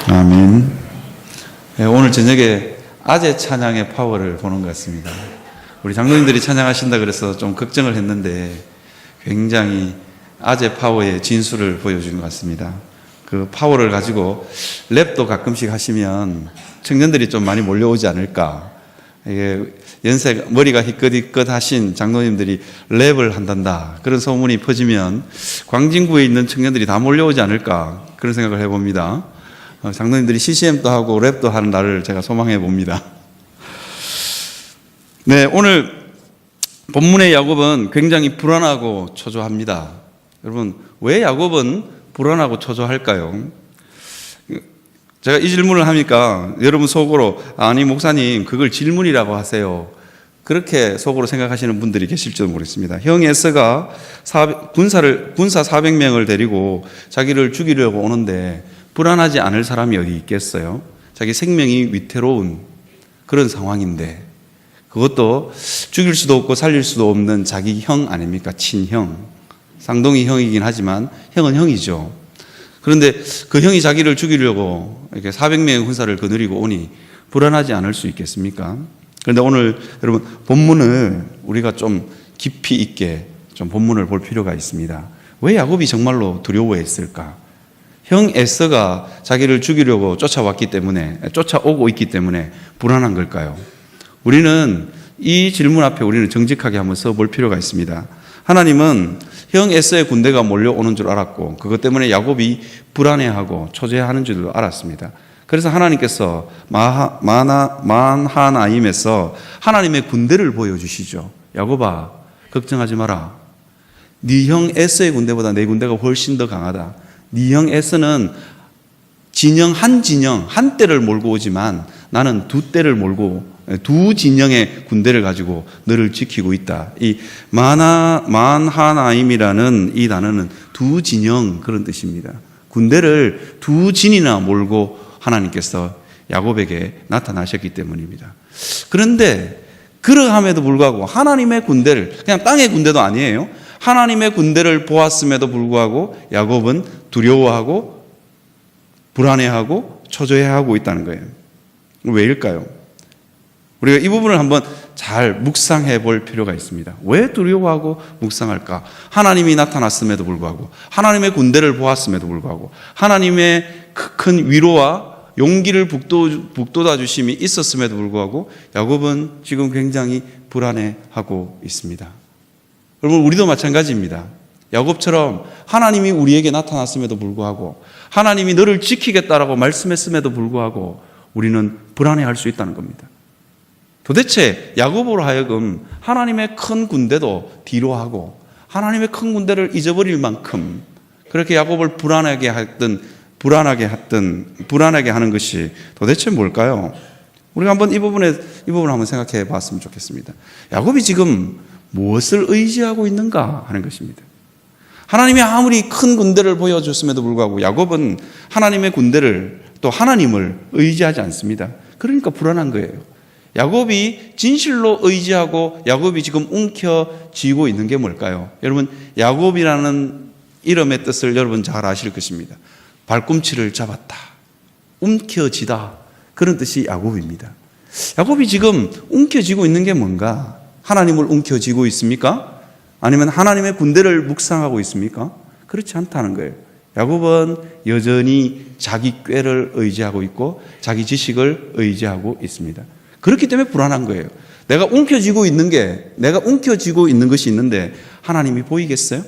아멘. 네, 오늘 저녁에 아재 찬양의 파워를 보는 것 같습니다. 우리 장로님들이 찬양하신다 그래서 좀 걱정을 했는데 굉장히 아재 파워의 진수를 보여준 것 같습니다. 그 파워를 가지고 랩도 가끔씩 하시면 청년들이 좀 많이 몰려오지 않을까. 이게 연세, 머리가 희끗희끗 하신 장로님들이 랩을 한단다, 그런 소문이 퍼지면 광진구에 있는 청년들이 다 몰려오지 않을까, 그런 생각을 해봅니다. 장로님들이 CCM도 하고 랩도 하는 날을 제가 소망해 봅니다. 네, 오늘 본문의 야곱은 굉장히 불안하고 초조합니다. 여러분, 왜 야곱은 불안하고 초조할까요? 제가 이 질문을 하니까 여러분 속으로, 아니 목사님 그걸 질문이라고 하세요, 그렇게 속으로 생각하시는 분들이 계실지도 모르겠습니다. 형 에서가 군사 400명을 데리고 자기를 죽이려고 오는데 불안하지 않을 사람이 어디 있겠어요? 자기 생명이 위태로운 그런 상황인데, 그것도 죽일 수도 없고 살릴 수도 없는 자기 형 아닙니까? 친형. 쌍둥이 형이긴 하지만 형은 형이죠. 그런데 그 형이 자기를 죽이려고 이렇게 400명의 군사를 거느리고 오니 불안하지 않을 수 있겠습니까? 그런데 오늘 여러분 본문을 우리가 좀 깊이 있게 좀 본문을 볼 필요가 있습니다. 왜 야곱이 정말로 두려워했을까? 형 에서가 자기를 죽이려고 쫓아오고 있기 때문에 불안한 걸까요? 우리는 이 질문 앞에 우리는 정직하게 한번 써볼 필요가 있습니다. 하나님은 형 에서의 군대가 몰려오는 줄 알았고 그것 때문에 야곱이 불안해하고 초조해하는 줄도 알았습니다. 그래서 하나님께서 마하나임에서 하나님의 군대를 보여주시죠. 야곱아, 걱정하지 마라. 네 형 에서의 군대보다 내 군대가 훨씬 더 강하다. 네 형 에서는 진영 한 떼를 몰고 오지만 나는 두 떼를 몰고 두 진영의 군대를 가지고 너를 지키고 있다. 이 만하나임이라는 이 단어는 두 진영, 그런 뜻입니다. 군대를 두 진이나 몰고 하나님께서 야곱에게 나타나셨기 때문입니다. 그런데 그러함에도 불구하고 하나님의 군대를, 그냥 땅의 군대도 아니에요, 하나님의 군대를 보았음에도 불구하고 야곱은 두려워하고 불안해하고 초조해하고 있다는 거예요. 왜일까요? 우리가 이 부분을 한번 잘 묵상해 볼 필요가 있습니다. 왜 두려워하고 묵상할까? 하나님이 나타났음에도 불구하고, 하나님의 군대를 보았음에도 불구하고, 하나님의 큰 위로와 용기를 북돋아 주심이 있었음에도 불구하고 야곱은 지금 굉장히 불안해하고 있습니다. 여러분, 우리도 마찬가지입니다. 야곱처럼 하나님이 우리에게 나타났음에도 불구하고, 하나님이 너를 지키겠다라고 말씀했음에도 불구하고 우리는 불안해할 수 있다는 겁니다. 도대체 야곱으로 하여금 하나님의 큰 군대도 뒤로 하고 하나님의 큰 군대를 잊어버릴 만큼 그렇게 야곱을 불안하게 하는 것이 도대체 뭘까요? 우리가 한번 이 부분을 한번 생각해 봤으면 좋겠습니다. 야곱이 지금 무엇을 의지하고 있는가 하는 것입니다. 하나님이 아무리 큰 군대를 보여줬음에도 불구하고 야곱은 하나님의 군대를, 또 하나님을 의지하지 않습니다. 그러니까 불안한 거예요. 야곱이 진실로 의지하고 야곱이 지금 움켜쥐고 있는 게 뭘까요? 여러분, 야곱이라는 이름의 뜻을 여러분 잘 아실 것입니다. 발꿈치를 잡았다, 움켜쥐다, 그런 뜻이 야곱입니다. 야곱이 지금 움켜쥐고 있는 게 뭔가? 하나님을 움켜쥐고 있습니까? 아니면 하나님의 군대를 묵상하고 있습니까? 그렇지 않다는 거예요. 야곱은 여전히 자기 꾀를 의지하고 있고 자기 지식을 의지하고 있습니다. 그렇기 때문에 불안한 거예요. 내가 움켜쥐고 있는 것이 있는데 하나님이 보이겠어요?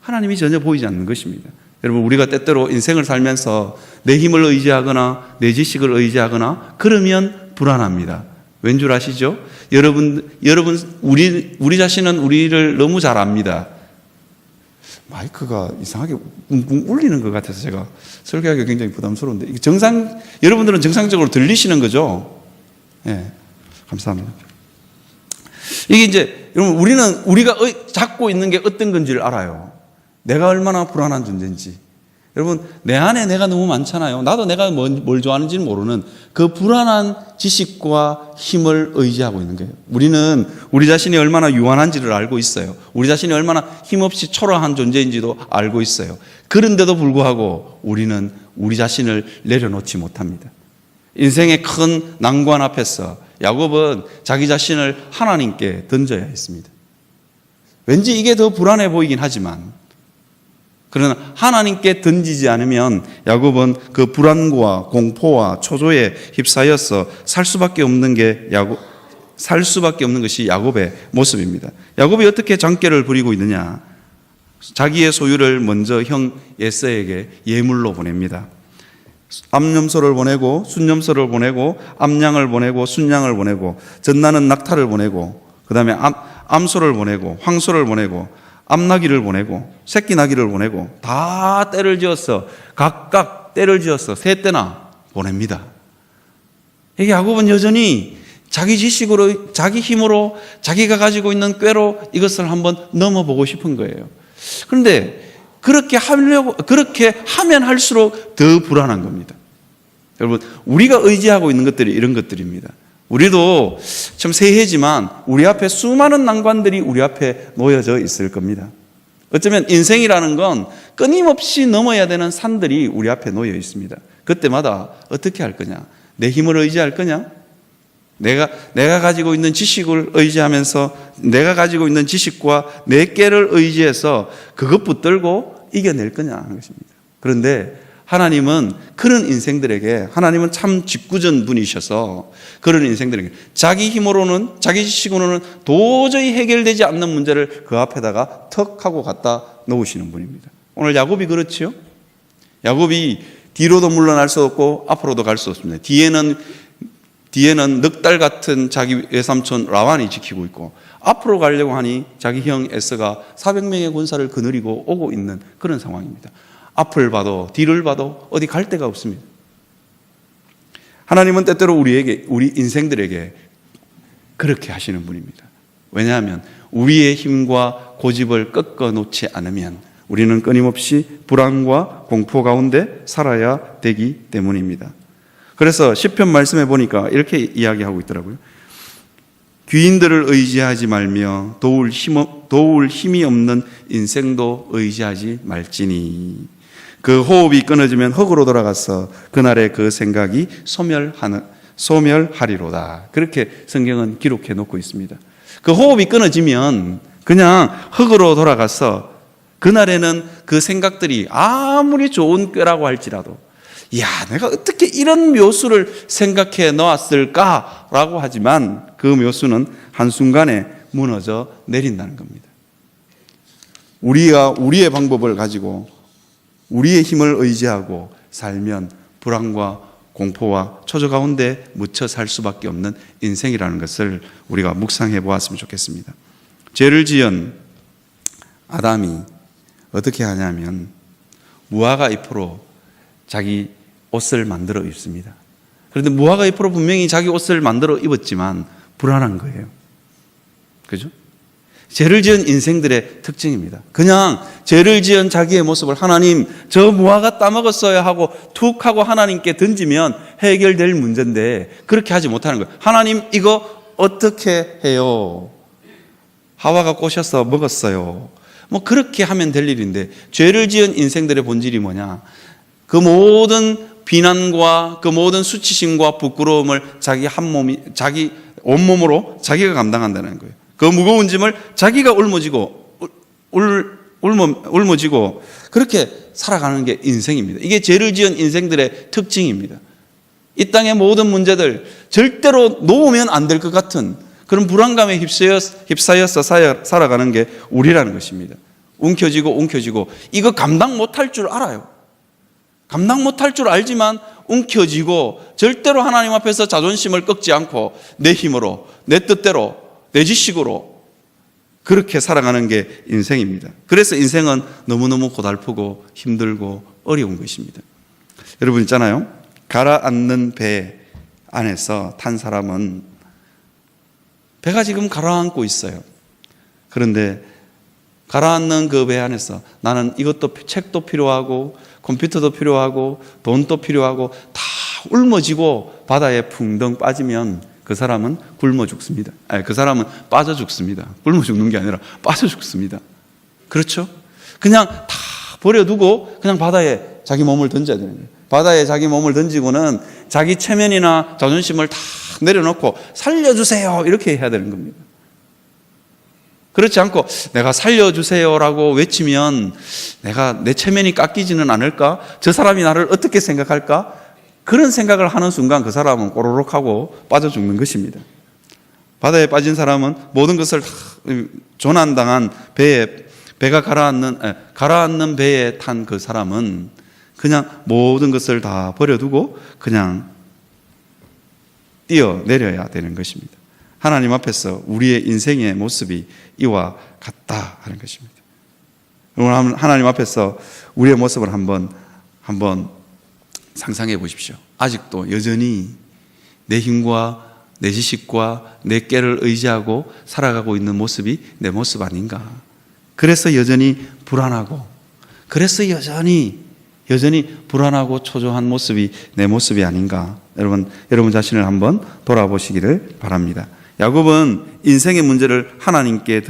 하나님이 전혀 보이지 않는 것입니다. 여러분, 우리가 때때로 인생을 살면서 내 힘을 의지하거나 내 지식을 의지하거나 그러면 불안합니다. 왠 줄 아시죠? 여러분, 우리 자신은 우리를 너무 잘 압니다. 마이크가 이상하게 웅웅 울리는 것 같아서 제가 설교하기가 굉장히 부담스러운데, 여러분들은 정상적으로 들리시는 거죠? 네, 감사합니다. 이게 이제, 여러분, 우리가 잡고 있는 게 어떤 건지를 알아요. 내가 얼마나 불안한 존재인지, 여러분, 내 안에 내가 너무 많잖아요. 나도 내가 뭘 좋아하는지는 모르는 그 불안한 지식과 힘을 의지하고 있는 거예요. 우리는 우리 자신이 얼마나 유한한지를 알고 있어요. 우리 자신이 얼마나 힘없이 초라한 존재인지도 알고 있어요. 그런데도 불구하고 우리는 우리 자신을 내려놓지 못합니다. 인생의 큰 난관 앞에서 야곱은 자기 자신을 하나님께 던져야 했습니다. 왠지 이게 더 불안해 보이긴 하지만, 그러나 하나님께 던지지 않으면 야곱은 그 불안과 공포와 초조에 휩싸여서 살 수밖에 없는 것이 야곱의 모습입니다. 야곱이 어떻게 장계를 부리고 있느냐? 자기의 소유를 먼저 형 에서에게 예물로 보냅니다. 암염소를 보내고 순염소를 보내고 암양을 보내고 순양을 보내고 젖나는 낙타를 보내고 그 다음에 암소를 보내고 황소를 보내고 암나귀를 보내고 새끼 나귀를 보내고 다 때를 지어서 각각 때를 지어서 세 때나 보냅니다. 이게 야곱은 여전히 자기 지식으로, 자기 힘으로, 자기가 가지고 있는 꾀로 이것을 한번 넘어보고 싶은 거예요. 그런데 그렇게 하면 할수록 더 불안한 겁니다. 여러분, 우리가 의지하고 있는 것들이 이런 것들입니다. 우리도 참 새해지만 우리 앞에 수많은 난관들이 우리 앞에 놓여져 있을 겁니다. 어쩌면 인생이라는 건 끊임없이 넘어야 되는 산들이 우리 앞에 놓여 있습니다. 그때마다 어떻게 할 거냐? 내 힘을 의지할 거냐? 내가 가지고 있는 지식을 의지하면서 내가 가지고 있는 지식과 내 깨를 의지해서 그것 붙들고 이겨낼 거냐 하는 것입니다. 그런데 하나님은 그런 인생들에게, 하나님은 참 짓궂은 분이셔서 그런 인생들에게 자기 힘으로는, 자기 지식으로는 도저히 해결되지 않는 문제를 그 앞에다가 턱 하고 갖다 놓으시는 분입니다. 오늘 야곱이 그렇지요? 야곱이 뒤로도 물러날 수 없고 앞으로도 갈 수 없습니다. 뒤에는 넉달 같은 자기 외삼촌 라반이 지키고 있고, 앞으로 가려고 하니 자기 형 에서가 400명의 군사를 거느리고 오고 있는 그런 상황입니다. 앞을 봐도 뒤를 봐도 어디 갈 데가 없습니다. 하나님은 때때로 우리 인생들에게 그렇게 하시는 분입니다. 왜냐하면 우리의 힘과 고집을 꺾어 놓지 않으면 우리는 끊임없이 불안과 공포 가운데 살아야 되기 때문입니다. 그래서 시편 말씀해 보니까 이렇게 이야기하고 있더라고요. 귀인들을 의지하지 말며 도울 힘이 없는 인생도 의지하지 말지니 그 호흡이 끊어지면 흙으로 돌아가서 그날의 그 생각이 소멸하리로다. 그렇게 성경은 기록해 놓고 있습니다. 그 호흡이 끊어지면 그냥 흙으로 돌아가서 그날에는 그 생각들이 아무리 좋은 꾀라고 할지라도 내가 어떻게 이런 묘수를 생각해 놓았을까라고 하지만 그 묘수는 한순간에 무너져 내린다는 겁니다. 우리가 우리의 방법을 가지고 우리의 힘을 의지하고 살면 불안과 공포와 초조 가운데 묻혀 살 수밖에 없는 인생이라는 것을 우리가 묵상해 보았으면 좋겠습니다. 죄를 지은 아담이 어떻게 하냐면 무화과 잎으로 자기 옷을 만들어 입습니다. 그런데 무화과 잎으로 분명히 자기 옷을 만들어 입었지만 불안한 거예요. 그죠? 죄를 지은 인생들의 특징입니다. 그냥 죄를 지은 자기의 모습을 하나님 저 무화과 따먹었어야 하고 툭 하고 하나님께 던지면 해결될 문제인데 그렇게 하지 못하는 거예요. 하나님 이거 어떻게 해요? 하와가 꼬셔서 먹었어요. 뭐 그렇게 하면 될 일인데 죄를 지은 인생들의 본질이 뭐냐? 그 모든 비난과 그 모든 수치심과 부끄러움을 자기 온몸으로 자기가 감당한다는 거예요. 그 무거운 짐을 자기가 울모지고 그렇게 살아가는 게 인생입니다. 이게 죄를 지은 인생들의 특징입니다. 이 땅의 모든 문제들 절대로 놓으면 안 될 것 같은 그런 불안감에 휩싸여서 살아가는 게 우리라는 것입니다. 움켜쥐고 이거 감당 못할 줄 알아요. 감당 못할 줄 알지만 움켜쥐고 절대로 하나님 앞에서 자존심을 꺾지 않고 내 힘으로, 내 뜻대로, 내 지식으로 그렇게 살아가는 게 인생입니다. 그래서 인생은 너무너무 고달프고 힘들고 어려운 것입니다. 여러분 있잖아요. 가라앉는 배 안에서 탄 사람은 배가 지금 가라앉고 있어요. 그런데 가라앉는 그 배 안에서 나는 이것도 책도 필요하고 컴퓨터도 필요하고 돈도 필요하고 다 울머지고 바다에 풍덩 빠지면 그 사람은 굶어 죽습니다. 아니, 그 사람은 빠져 죽습니다. 굶어 죽는 게 아니라 빠져 죽습니다. 그렇죠? 그냥 다 버려두고 그냥 바다에 자기 몸을 던져야 되는 거예요. 바다에 자기 몸을 던지고는 자기 체면이나 자존심을 다 내려놓고 살려주세요 이렇게 해야 되는 겁니다. 그렇지 않고 내가 살려주세요라고 외치면 내가 내 체면이 깎이지는 않을까? 저 사람이 나를 어떻게 생각할까? 그런 생각을 하는 순간 그 사람은 꼬르륵 하고 빠져 죽는 것입니다. 바다에 빠진 사람은 모든 것을 다 조난당한 배가 가라앉는 배에 탄 그 사람은 그냥 모든 것을 다 버려두고 그냥 뛰어내려야 되는 것입니다. 하나님 앞에서 우리의 인생의 모습이 이와 같다 하는 것입니다. 오늘 하나님 앞에서 우리의 모습을 한번 상상해 보십시오. 아직도 여전히 내 힘과 내 지식과 내 깨를 의지하고 살아가고 있는 모습이 내 모습 아닌가? 그래서 여전히 불안하고, 그래서 여전히 불안하고 초조한 모습이 내 모습이 아닌가? 여러분 자신을 한번 돌아보시기를 바랍니다. 야곱은 인생의 문제를 하나님께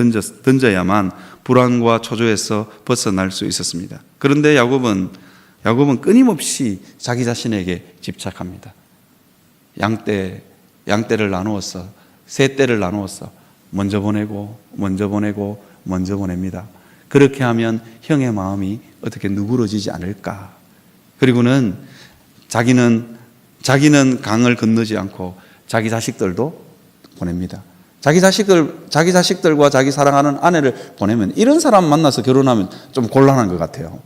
던져야만 불안과 초조에서 벗어날 수 있었습니다. 그런데 야곱은 끊임없이 자기 자신에게 집착합니다. 양떼를 나누어서 세 떼를 나누어서 먼저 보냅니다. 그렇게 하면 형의 마음이 어떻게 누그러지지 않을까? 그리고는 자기는 강을 건너지 않고 자기 자식들도 보냅니다. 자기 자식들과 자기 사랑하는 아내를 보내면 이런 사람 만나서 결혼하면 좀 곤란한 것 같아요.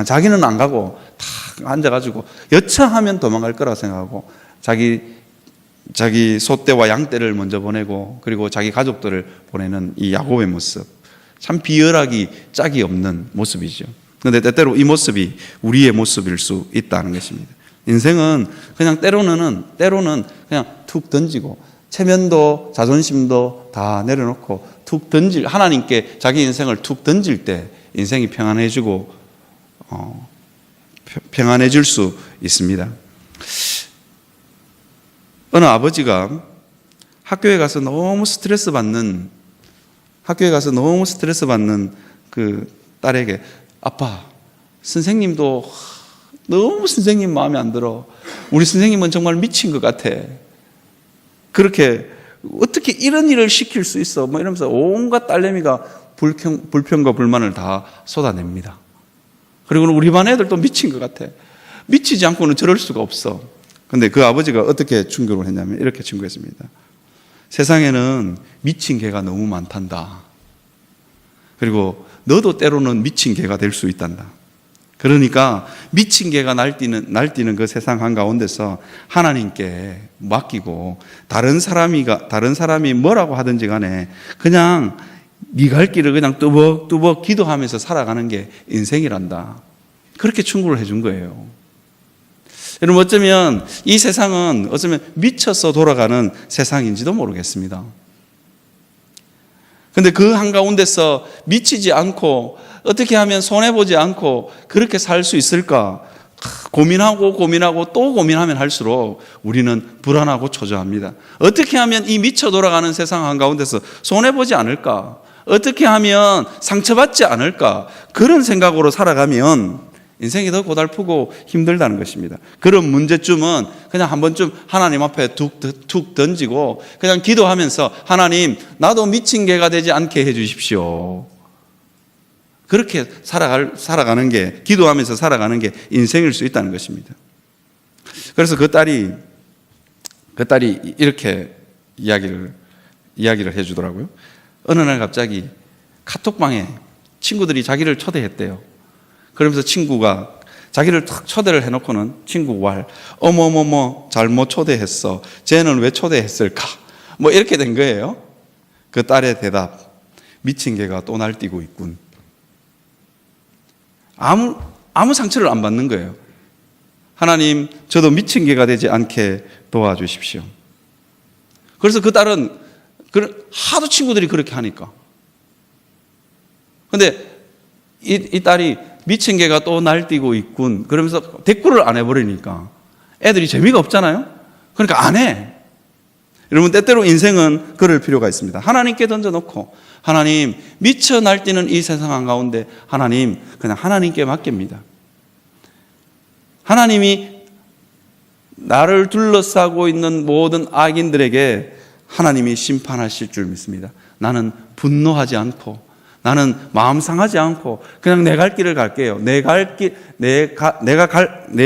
자기는 안 가고 탁 앉아가지고 여차하면 도망갈 거라 생각하고 자기 소떼와 양떼를 먼저 보내고 그리고 자기 가족들을 보내는 이 야곱의 모습, 참 비열하기 짝이 없는 모습이죠. 그런데 때때로 이 모습이 우리의 모습일 수 있다는 것입니다. 인생은 그냥 때로는 그냥 툭 던지고 체면도 자존심도 다 내려놓고 하나님께 자기 인생을 툭 던질 때 인생이 평안해지고 평안해질 수 있습니다. 어느 아버지가 학교에 가서 너무 스트레스 받는 그 딸에게, 아빠, 선생님도 너무 선생님 마음에 안 들어. 우리 선생님은 정말 미친 것 같아. 그렇게 어떻게 이런 일을 시킬 수 있어? 뭐 이러면서 온갖 딸내미가 불평과 불만을 다 쏟아냅니다. 그리고는 우리 반 애들도 미친 것 같아. 미치지 않고는 저럴 수가 없어. 근데 그 아버지가 어떻게 충고를 했냐면 이렇게 충고했습니다. 세상에는 미친 개가 너무 많단다. 그리고 너도 때로는 미친 개가 될 수 있단다. 그러니까 미친 개가 날뛰는 그 세상 한가운데서 하나님께 맡기고 다른 사람이 뭐라고 하든지 간에 그냥 네 갈 길을 그냥 뚜벅뚜벅 기도하면서 살아가는 게 인생이란다. 그렇게 충고를 해준 거예요. 여러분, 어쩌면 이 세상은 미쳐서 돌아가는 세상인지도 모르겠습니다. 그런데 그 한가운데서 미치지 않고 어떻게 하면 손해보지 않고 그렇게 살 수 있을까? 고민하고 또 고민하면 할수록 우리는 불안하고 초조합니다. 어떻게 하면 이 미쳐 돌아가는 세상 한가운데서 손해보지 않을까? 어떻게 하면 상처받지 않을까? 그런 생각으로 살아가면 인생이 더 고달프고 힘들다는 것입니다. 그런 문제쯤은 그냥 한 번쯤 하나님 앞에 툭 던지고 그냥 기도하면서, 하나님, 나도 미친 개가 되지 않게 해 주십시오. 그렇게 살아가는 게, 기도하면서 살아가는 게 인생일 수 있다는 것입니다. 그래서 그 딸이 이렇게 이야기를 해주더라고요. 어느 날 갑자기 카톡방에 친구들이 자기를 초대했대요. 그러면서 친구가 자기를 탁 초대를 해놓고는 친구가 어머머머 잘못 초대했어. 쟤는 왜 초대했을까? 뭐 이렇게 된 거예요. 그 딸의 대답, 미친 개가 또 날뛰고 있군. 아무 상처를 안 받는 거예요. 하나님, 저도 미친 개가 되지 않게 도와주십시오. 그래서 그 딸은 하도 친구들이 그렇게 하니까 근데 이 딸이 미친 개가 또 날뛰고 있군. 그러면서 대꾸를 안 해버리니까 애들이 재미가 없잖아요. 그러니까 안 해. 여러분, 때때로 인생은 그럴 필요가 있습니다. 하나님께 던져놓고, 하나님, 미쳐 날뛰는 이 세상 한가운데 하나님, 그냥 하나님께 맡깁니다. 하나님이 나를 둘러싸고 있는 모든 악인들에게 하나님이 심판하실 줄 믿습니다. 나는 분노하지 않고, 나는 마음 상하지 않고 그냥 내 갈 길을 갈게요. 내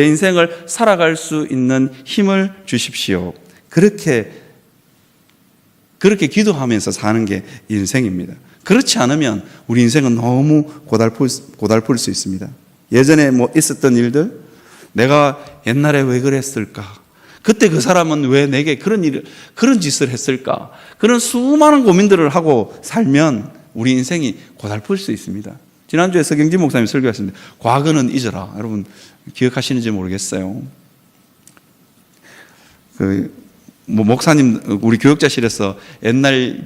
인생을 살아갈 수 있는 힘을 주십시오. 그렇게 기도하면서 사는 게 인생입니다. 그렇지 않으면 우리 인생은 너무 고달플 수 있습니다. 예전에 있었던 일들, 내가 옛날에 왜 그랬을까? 그때 그 사람은 왜 내게 그런 짓을 했을까? 그런 수많은 고민들을 하고 살면 우리 인생이 고달플 수 있습니다. 지난주에 서경진 목사님 설교하셨는데, 과거는 잊어라. 여러분 기억하시는지 모르겠어요. 목사님, 우리 교역자실에서 옛날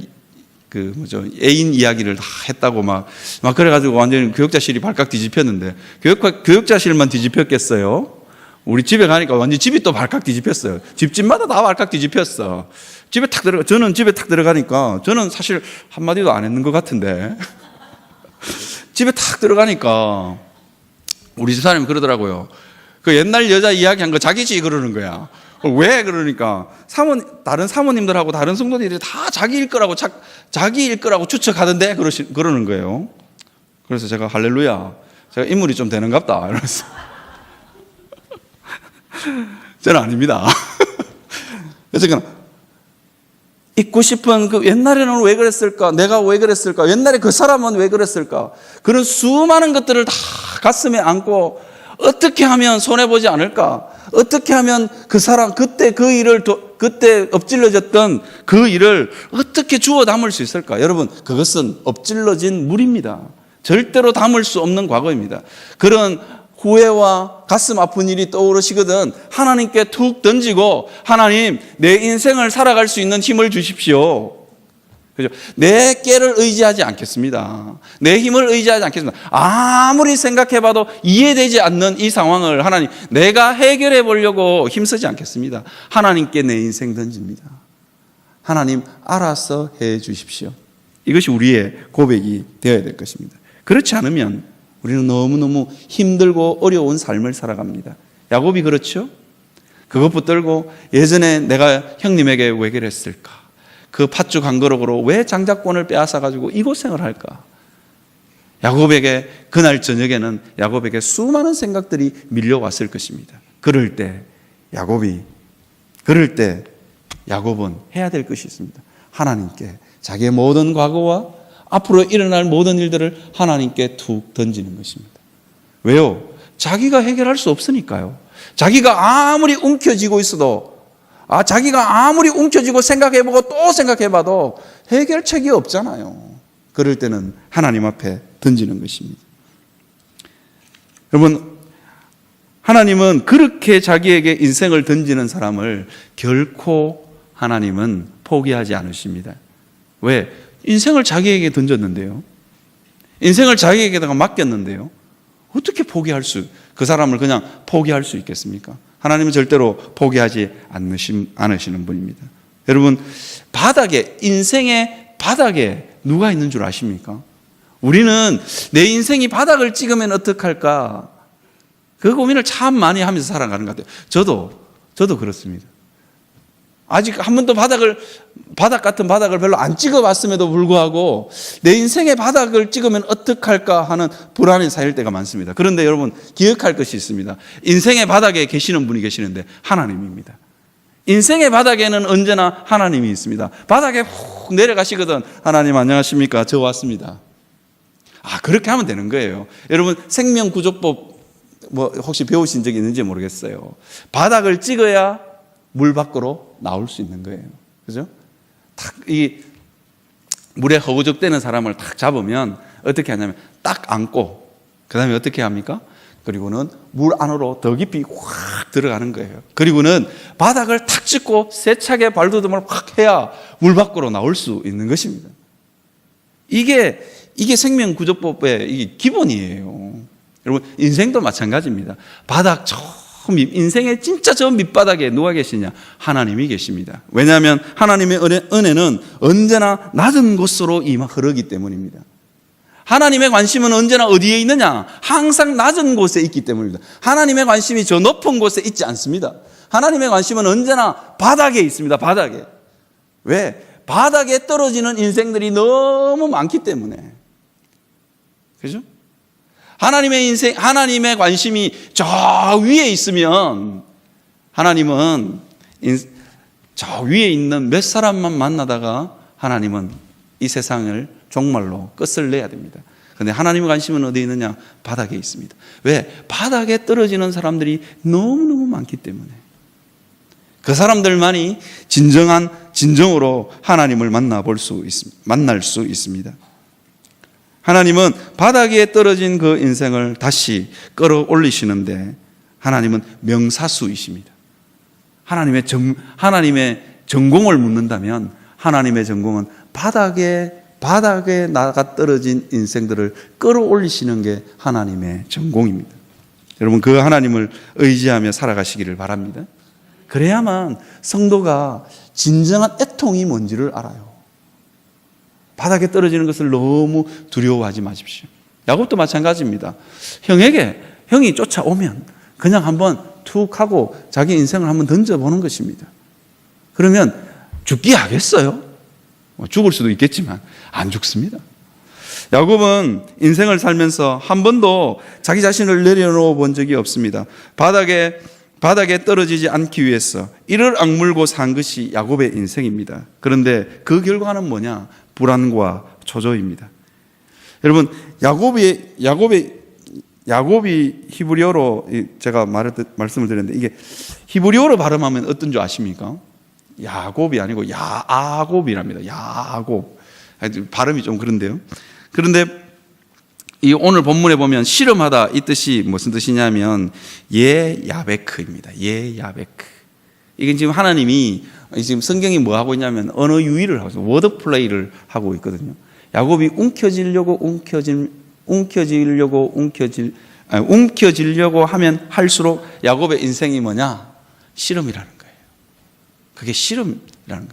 애인 이야기를 다 했다고 막 그래가지고 완전히 교역자실이 발칵 뒤집혔는데, 교역자실만 뒤집혔겠어요? 우리 집에 가니까 완전 집이 또 발칵 뒤집혔어요. 집집마다 다 발칵 뒤집혔어. 저는 집에 탁 들어가니까, 저는 사실 한마디도 안 했는 것 같은데, 집에 탁 들어가니까 우리 집사람이 그러더라고요. 그 옛날 여자 이야기한 거 자기지 그러는 거야. 왜 그러니까 다른 사모님들하고 다른 성도들이 다 자기 일 거라고 추측하던데 그러는 거예요. 그래서 제가 할렐루야, 제가 인물이 좀 되는갑다 이러면서 저는 아닙니다. 그래서 그냥 잊고 싶은 옛날에는 왜 그랬을까? 내가 왜 그랬을까? 옛날에 그 사람은 왜 그랬을까? 그런 수많은 것들을 다 가슴에 안고 어떻게 하면 손해보지 않을까? 어떻게 하면 그 사람, 그때 엎질러졌던 그 일을 어떻게 주워 담을 수 있을까? 여러분, 그것은 엎질러진 물입니다. 절대로 담을 수 없는 과거입니다. 그런 후회와 가슴 아픈 일이 떠오르시거든 하나님께 툭 던지고, 하나님, 내 인생을 살아갈 수 있는 힘을 주십시오. 그죠? 내 깨를 의지하지 않겠습니다. 내 힘을 의지하지 않겠습니다. 아무리 생각해봐도 이해되지 않는 이 상황을 하나님, 내가 해결해 보려고 힘쓰지 않겠습니다. 하나님께 내 인생 던집니다. 하나님, 알아서 해 주십시오. 이것이 우리의 고백이 되어야 될 것입니다. 그렇지 않으면 우리는 너무너무 힘들고 어려운 삶을 살아갑니다. 야곱이 그렇죠? 그것 붙들고 예전에 내가 형님에게 왜 그랬을까? 그 팥죽 한 그릇으로 왜 장자권을 빼앗아가지고 이 고생을 할까? 야곱에게 그날 저녁에는 야곱에게 수많은 생각들이 밀려왔을 것입니다. 그럴 때 야곱은 해야 될 것이 있습니다. 하나님께 자기의 모든 과거와 앞으로 일어날 모든 일들을 하나님께 툭 던지는 것입니다. 왜요? 자기가 해결할 수 없으니까요. 자기가 아무리 움켜쥐고 있어도, 자기가 아무리 움켜쥐고 생각해보고 또 생각해봐도 해결책이 없잖아요. 그럴 때는 하나님 앞에 던지는 것입니다. 여러분, 하나님은 그렇게 자기에게 인생을 던지는 사람을 결코 하나님은 포기하지 않으십니다. 왜? 인생을 자기에게 던졌는데요. 인생을 자기에게다가 맡겼는데요. 어떻게 그 사람을 그냥 포기할 수 있겠습니까? 하나님은 절대로 포기하지 않으시는 분입니다. 여러분, 인생의 바닥에 누가 있는 줄 아십니까? 우리는 내 인생이 바닥을 찍으면 어떡할까? 그 고민을 참 많이 하면서 살아가는 것 같아요. 저도 그렇습니다. 아직 한 번도 바닥 같은 바닥을 별로 안 찍어봤음에도 불구하고 내 인생의 바닥을 찍으면 어떡할까 하는 불안이 쌓일 때가 많습니다. 그런데 여러분, 기억할 것이 있습니다. 인생의 바닥에 계시는 분이 계시는데 하나님입니다. 인생의 바닥에는 언제나 하나님이 있습니다. 바닥에 훅 내려가시거든. 하나님 안녕하십니까? 저 왔습니다. 그렇게 하면 되는 거예요. 여러분, 생명구조법 혹시 배우신 적이 있는지 모르겠어요. 바닥을 찍어야 물 밖으로 나올 수 있는 거예요. 그죠? 이 물에 허우적대는 사람을 딱 잡으면 어떻게 하냐면 딱 안고, 그 다음에 어떻게 합니까? 그리고는 물 안으로 더 깊이 확 들어가는 거예요. 그리고는 바닥을 탁 짚고 세차게 발돋움을 확 해야 물 밖으로 나올 수 있는 것입니다. 이게 이게 생명구조법의 이게 기본이에요. 여러분, 인생도 마찬가지입니다. 바닥 인생의 진짜 저 밑바닥에 누가 계시냐? 하나님이 계십니다. 왜냐하면 하나님의 은혜는 언제나 낮은 곳으로 흐르기 때문입니다. 하나님의 관심은 언제나 어디에 있느냐? 항상 낮은 곳에 있기 때문입니다. 하나님의 관심이 저 높은 곳에 있지 않습니다. 하나님의 관심은 언제나 바닥에 있습니다. 바닥에. 왜? 바닥에 떨어지는 인생들이 너무 많기 때문에. 그죠? 하나님의 관심이 저 위에 있으면 하나님은 저 위에 있는 몇 사람만 만나다가 하나님은 이 세상을 종말로 끝을 내야 됩니다. 그런데 하나님의 관심은 어디에 있느냐? 바닥에 있습니다. 왜? 바닥에 떨어지는 사람들이 너무너무 많기 때문에. 그 사람들만이 진정으로 하나님을 만날 수 있습니다. 하나님은 바닥에 떨어진 그 인생을 다시 끌어올리시는데 하나님은 명사수이십니다. 하나님의 전공을 묻는다면 하나님의 전공은 바닥에 나가 떨어진 인생들을 끌어올리시는 게 하나님의 전공입니다. 여러분, 그 하나님을 의지하며 살아가시기를 바랍니다. 그래야만 성도가 진정한 애통이 뭔지를 알아요. 바닥에 떨어지는 것을 너무 두려워하지 마십시오. 야곱도 마찬가지입니다. 형이 쫓아오면 그냥 한번 툭 하고 자기 인생을 한번 던져보는 것입니다. 그러면 죽기 하겠어요? 죽을 수도 있겠지만 안 죽습니다. 야곱은 인생을 살면서 한 번도 자기 자신을 내려놓아 본 적이 없습니다. 바닥에 떨어지지 않기 위해서 이를 악물고 산 것이 야곱의 인생입니다. 그런데 그 결과는 뭐냐? 불안과 초조입니다. 여러분, 야곱이 히브리어로 제가 말씀을 드렸는데 이게 히브리어로 발음하면 어떤 줄 아십니까? 야곱이 아니고 야곱이랍니다. 야곱. 발음이 좀 그런데요. 그런데 이 오늘 본문에 보면 씨름하다 이 뜻이 무슨 뜻이냐면 야베크입니다. 야베크. 이게 지금 하나님이 지금 성경이 뭐 하고 있냐면 언어 유희를 하고 있어요. 워드 플레이를 하고 있거든요. 야곱이 움켜쥐려고 하면 할수록 야곱의 인생이 뭐냐? 씨름이라는 거예요. 그게 씨름이라는 거예요.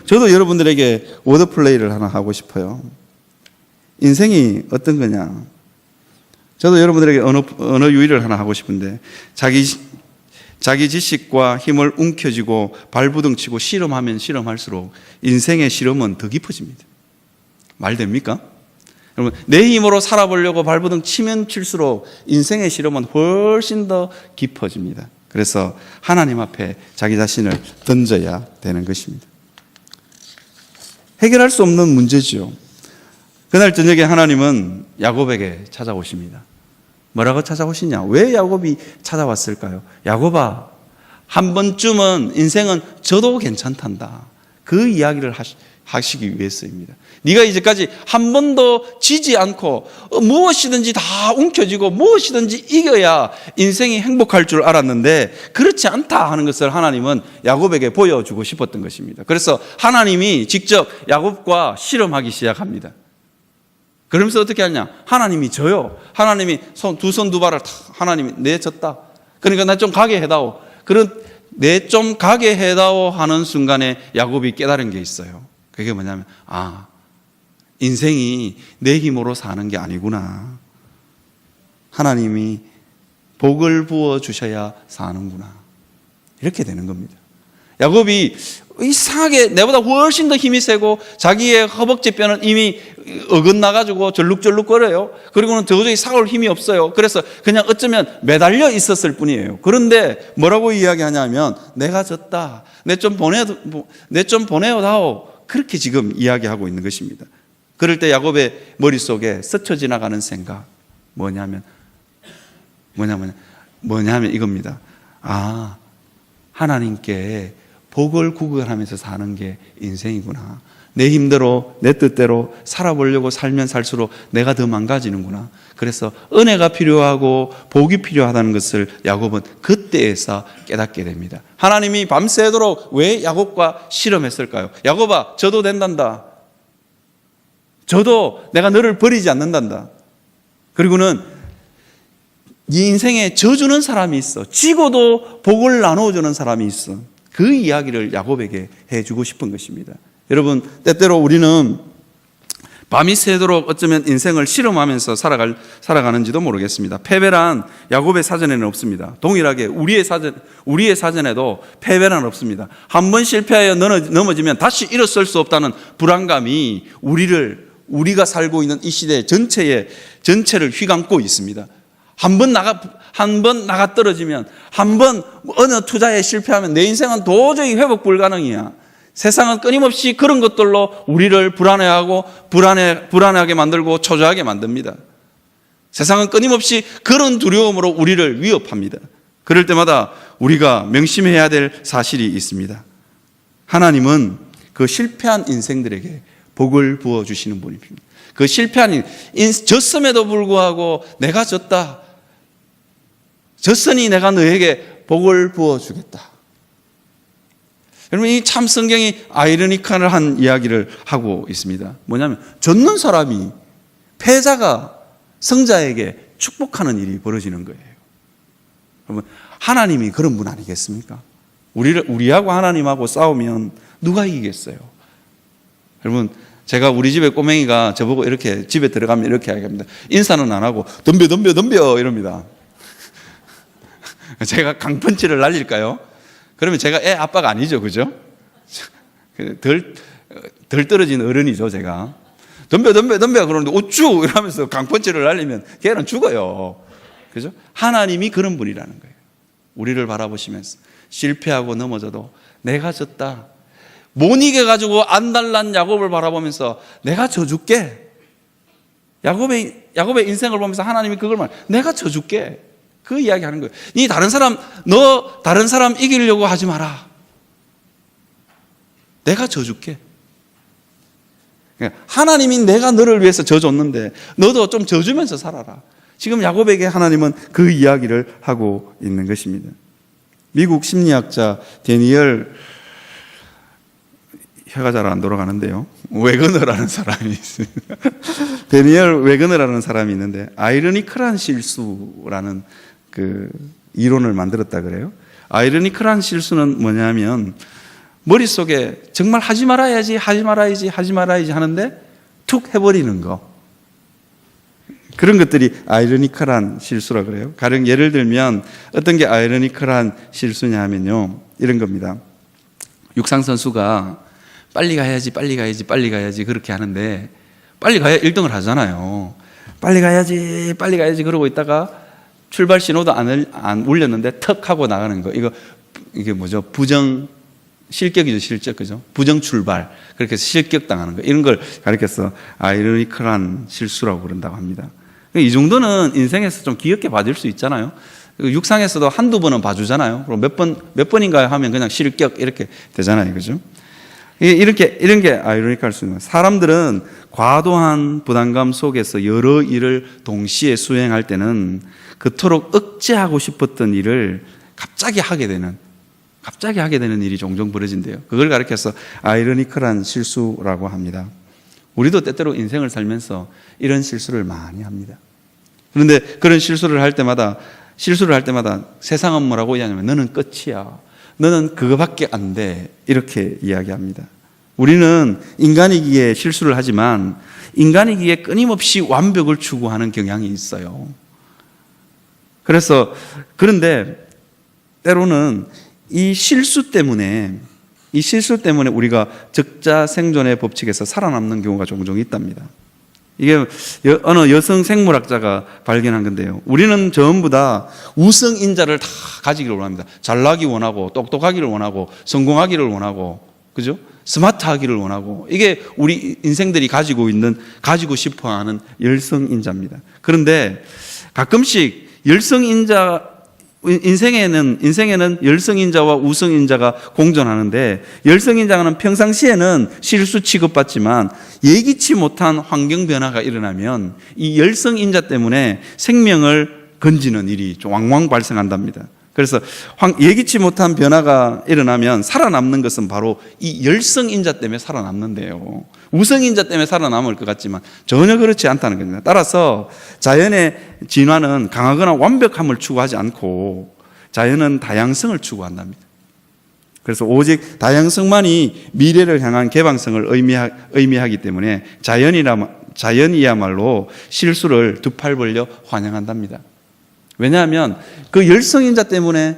저도 여러분들에게 워드 플레이를 하나 하고 싶어요. 인생이 어떤 거냐? 저도 여러분들에게 언어 유희를 하나 하고 싶은데 자기 지식과 힘을 움켜쥐고 발부둥치고 씨름하면 씨름할수록 인생의 씨름은 더 깊어집니다. 말 됩니까? 여러분, 내 힘으로 살아보려고 발부둥 치면 칠수록 인생의 씨름은 훨씬 더 깊어집니다. 그래서 하나님 앞에 자기 자신을 던져야 되는 것입니다. 해결할 수 없는 문제지요. 그날 저녁에 하나님은 야곱에게 찾아오십니다. 뭐라고 찾아오시냐? 왜 야곱이 찾아왔을까요? 야곱아, 한 번쯤은 인생은 져도 괜찮단다. 그 이야기를 하시기 위해서입니다. 네가 이제까지 한 번도 지지 않고 무엇이든지 다 움켜쥐고 무엇이든지 이겨야 인생이 행복할 줄 알았는데 그렇지 않다 하는 것을 하나님은 야곱에게 보여주고 싶었던 것입니다. 그래서 하나님이 직접 야곱과 씨름하기 시작합니다. 그러면서 어떻게 하냐? 하나님이 져요. 하나님이 두 손 두 발을 하나님이 내 졌다. 그러니까 나 좀 가게 해다오. 내 좀 가게 해다오 하는 순간에 야곱이 깨달은 게 있어요. 그게 뭐냐면 인생이 내 힘으로 사는 게 아니구나. 하나님이 복을 부어 주셔야 사는구나. 이렇게 되는 겁니다. 야곱이 이상하게 내보다 훨씬 더 힘이 세고 자기의 허벅지 뼈는 이미 어긋나가지고 절룩절룩거려요. 그리고는 도저히 싸울 힘이 없어요. 그래서 그냥 어쩌면 매달려 있었을 뿐이에요. 그런데 뭐라고 이야기하냐면 내가 졌다. 내 좀 보내어다오. 그렇게 지금 이야기하고 있는 것입니다. 그럴 때 야곱의 머릿속에 스쳐 지나가는 생각 뭐냐면 이겁니다. 하나님께 복을 구걸하면서 사는 게 인생이구나. 내 힘대로 내 뜻대로 살아보려고 살면 살수록 내가 더 망가지는구나. 그래서 은혜가 필요하고 복이 필요하다는 것을 야곱은 그때에서 깨닫게 됩니다. 하나님이 밤새도록 왜 야곱과 씨름했을까요? 야곱아, 져도 된단다. 저도 내가 너를 버리지 않는단다. 그리고는 네 인생에 져주는 사람이 있어. 지고도 복을 나눠주는 사람이 있어. 그 이야기를 야곱에게 해주고 싶은 것입니다. 여러분, 때때로 우리는 밤이 새도록 어쩌면 인생을 실험하면서 살아가는지도 모르겠습니다. 패배란 야곱의 사전에는 없습니다. 동일하게 우리의 사전에도 패배란 없습니다. 한 번 실패하여 넘어지면 다시 일어설 수 없다는 불안감이 우리가 살고 있는 이 시대 전체를 휘감고 있습니다. 한 번 나가 떨어지면, 한 번 어느 투자에 실패하면 내 인생은 도저히 회복 불가능이야. 세상은 끊임없이 그런 것들로 우리를 불안하게 만들고 초조하게 만듭니다. 세상은 끊임없이 그런 두려움으로 우리를 위협합니다. 그럴 때마다 우리가 명심해야 될 사실이 있습니다. 하나님은 그 실패한 인생들에게 복을 부어주시는 분입니다. 그 실패한 졌음에도 불구하고 내가 졌다. 졌으니 내가 너에게 복을 부어주겠다. 여러분, 이 참 성경이 아이러니컬한 이야기를 하고 있습니다. 뭐냐면 졌는 사람이, 패자가 성자에게 축복하는 일이 벌어지는 거예요. 여러분, 하나님이 그런 분 아니겠습니까? 우리하고 하나님하고 싸우면 누가 이기겠어요? 여러분, 제가 우리 집에 꼬맹이가 저보고 이렇게 집에 들어가면 이렇게 이야기합니다. 인사는 안 하고 덤벼 이럽니다. 제가 강펀치를 날릴까요? 그러면 제가 애 아빠가 아니죠, 그죠? 덜 떨어진 어른이죠, 제가. 덤벼 그러는데 우쭈 이러면서 강펀치를 날리면 걔는 죽어요. 그죠? 하나님이 그런 분이라는 거예요. 우리를 바라보시면서 실패하고 넘어져도 내가 졌다. 못 이겨가지고 안달난 야곱을 바라보면서 내가 져줄게. 야곱의 인생을 보면서 하나님이 그걸 내가 져줄게. 그 이야기 하는 거예요. 너 다른 사람 이기려고 하지 마라. 내가 져줄게. 하나님이 내가 너를 위해서 져줬는데 너도 좀 져주면서 살아라. 지금 야곱에게 하나님은 그 이야기를 하고 있는 것입니다. 미국 심리학자 데니얼, 혀가 잘 안 돌아가는데요, 웨거너라는 사람이 있습니다. 데니얼 웨거너라는 사람이 있는데 아이러니컬한 실수라는 그 이론을 만들었다 그래요. 아이러니컬한 실수는 뭐냐면 머릿속에 정말 하지 말아야지 하는데 툭 해버리는 거. 그런 것들이 아이러니컬한 실수라 그래요. 가령 예를 들면 어떤 게 아이러니컬한 실수냐 하면요, 이런 겁니다. 육상 선수가 빨리 가야지 그렇게 하는데 빨리 가야 1등을 하잖아요. 빨리 가야지 그러고 있다가 출발 신호도 안 울렸는데 턱 하고 나가는 거. 이게 뭐죠? 실격이죠, 실격. 그죠? 부정 출발. 그렇게 해서 실격 당하는 거. 이런 걸 가리켜서 아이러니컬한 실수라고 그런다고 합니다. 이 정도는 인생에서 좀 귀엽게 봐줄 수 있잖아요. 육상에서도 한두 번은 봐주잖아요. 그럼 몇 번인가요? 하면 그냥 실격 이렇게 되잖아요. 그죠? 이런 게 아이러니컬할 수 있는 거예요. 사람들은 과도한 부담감 속에서 여러 일을 동시에 수행할 때는 그토록 억제하고 싶었던 일을 갑자기 하게 되는 일이 종종 벌어진대요. 그걸 가리켜서 아이러니컬한 실수라고 합니다. 우리도 때때로 인생을 살면서 이런 실수를 많이 합니다. 그런데 그런 실수를 할 때마다 세상은 뭐라고 이야기하냐면 너는 끝이야. 너는 그거밖에 안 돼. 이렇게 이야기합니다. 우리는 인간이기에 실수를 하지만 인간이기에 끊임없이 완벽을 추구하는 경향이 있어요. 그런데 때로는 이 실수 때문에 우리가 적자생존의 법칙에서 살아남는 경우가 종종 있답니다. 이게 어느 여성 생물학자가 발견한 건데요. 우리는 전부 다 우성인자를 다 가지기를 원합니다. 잘나기 원하고, 똑똑하기를 원하고, 성공하기를 원하고, 그죠? 스마트하기를 원하고, 이게 우리 인생들이 가지고 싶어 하는 열성인자입니다. 그런데 가끔씩 인생에는 열성인자와 우성인자가 공존하는데, 열성인자는 평상시에는 실수 취급받지만 예기치 못한 환경 변화가 일어나면 이 열성인자 때문에 생명을 건지는 일이 좀 왕왕 발생한답니다. 그래서 예기치 못한 변화가 일어나면 살아남는 것은 바로 이 열성인자 때문에 살아남는데요. 우성인자 때문에 살아남을 것 같지만 전혀 그렇지 않다는 겁니다. 따라서 자연의 진화는 강하거나 완벽함을 추구하지 않고 자연은 다양성을 추구한답니다. 그래서 오직 다양성만이 미래를 향한 개방성을 의미하기 때문에 자연이야말로 실수를 두 팔 벌려 환영한답니다. 왜냐하면 그 열성인자 때문에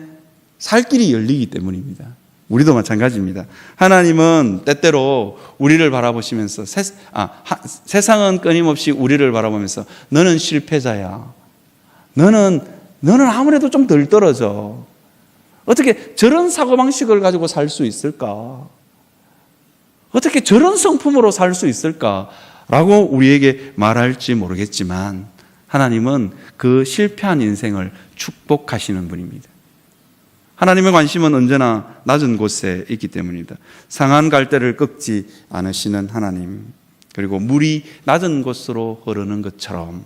살 길이 열리기 때문입니다. 우리도 마찬가지입니다. 하나님은 때때로 우리를 바라보시면서 세상은 끊임없이 우리를 바라보면서 너는 실패자야. 너는 아무래도 좀 덜 떨어져. 어떻게 저런 사고방식을 가지고 살 수 있을까? 어떻게 저런 성품으로 살 수 있을까? 라고 우리에게 말할지 모르겠지만 하나님은 그 실패한 인생을 축복하시는 분입니다. 하나님의 관심은 언제나 낮은 곳에 있기 때문입니다. 상한 갈대를 꺾지 않으시는 하나님, 그리고 물이 낮은 곳으로 흐르는 것처럼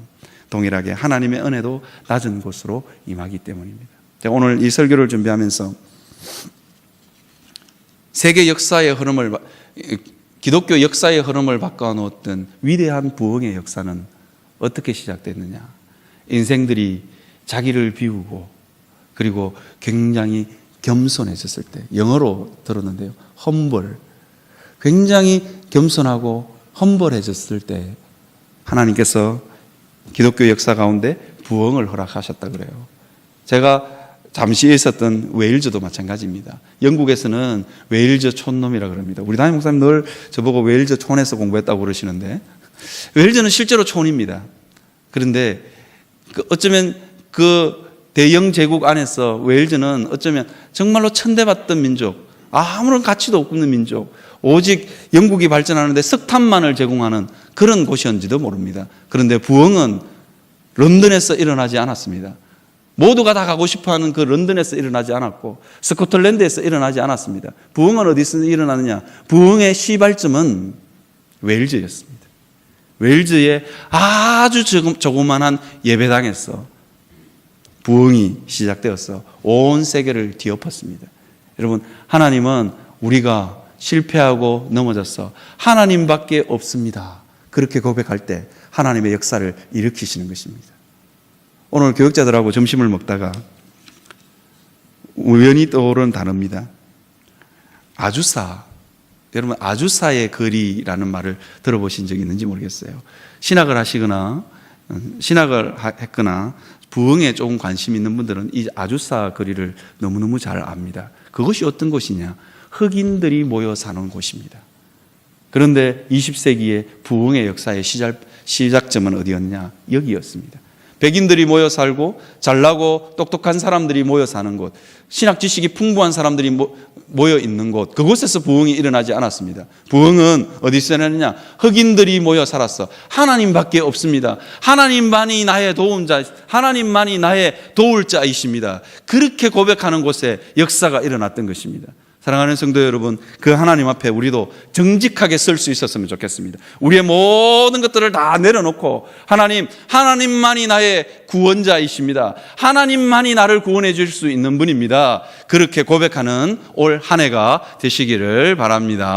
동일하게 하나님의 은혜도 낮은 곳으로 임하기 때문입니다. 제가 오늘 이 설교를 준비하면서 세계 역사의 흐름을, 기독교 역사의 흐름을 바꿔놓았던 위대한 부흥의 역사는 어떻게 시작됐느냐. 인생들이 자기를 비우고 그리고 굉장히 겸손해졌을 때, 영어로 들었는데요, humble. 굉장히 겸손하고 험벌해졌을 때 하나님께서 기독교 역사 가운데 부흥을 허락하셨다 그래요. 제가 잠시 있었던 웨일즈도 마찬가지입니다. 영국에서는 웨일즈 촌놈이라 그럽니다. 우리 담임 목사님 늘 저보고 웨일즈 촌에서 공부했다고 그러시는데, 웨일즈는 실제로 촌입니다. 그런데 어쩌면 그 대영 제국 안에서 웨일즈는 어쩌면 정말로 천대받던 민족, 아무런 가치도 없는 민족, 오직 영국이 발전하는데 석탄만을 제공하는 그런 곳이었는지도 모릅니다. 그런데 부흥은 런던에서 일어나지 않았습니다. 모두가 다 가고 싶어하는 그 런던에서 일어나지 않았고 스코틀랜드에서 일어나지 않았습니다. 부흥은 어디서 일어나느냐? 부흥의 시발점은 웨일즈였습니다. 웨일즈의 아주 조그만한 예배당에서 부흥이 시작되어서 온 세계를 뒤엎었습니다. 여러분, 하나님은 우리가 실패하고 넘어져서 하나님밖에 없습니다, 그렇게 고백할 때 하나님의 역사를 일으키시는 것입니다. 오늘 교육자들하고 점심을 먹다가 우연히 떠오른 단어입니다. 아주사. 여러분, 아주사의 거리라는 말을 들어보신 적이 있는지 모르겠어요. 신학을 하시거나 신학을 했거나 부흥에 조금 관심 있는 분들은 이 아주사 거리를 너무너무 잘 압니다. 그것이 어떤 곳이냐? 흑인들이 모여 사는 곳입니다. 그런데 20세기의 부흥의 역사의 시작점은 어디였냐? 여기였습니다. 백인들이 모여 살고 잘나고 똑똑한 사람들이 모여 사는 곳, 신학 지식이 풍부한 사람들이 모여 있는 곳, 그곳에서 부흥이 일어나지 않았습니다. 부흥은 어디서 일어나느냐? 흑인들이 모여 살았어. 하나님밖에 없습니다. 하나님만이 나의 도움자, 하나님만이 나의 도울 자이십니다. 그렇게 고백하는 곳에 역사가 일어났던 것입니다. 사랑하는 성도 여러분, 그 하나님 앞에 우리도 정직하게 설 수 있었으면 좋겠습니다. 우리의 모든 것들을 다 내려놓고 하나님만이 나의 구원자이십니다. 하나님만이 나를 구원해 줄 수 있는 분입니다. 그렇게 고백하는 올 한 해가 되시기를 바랍니다.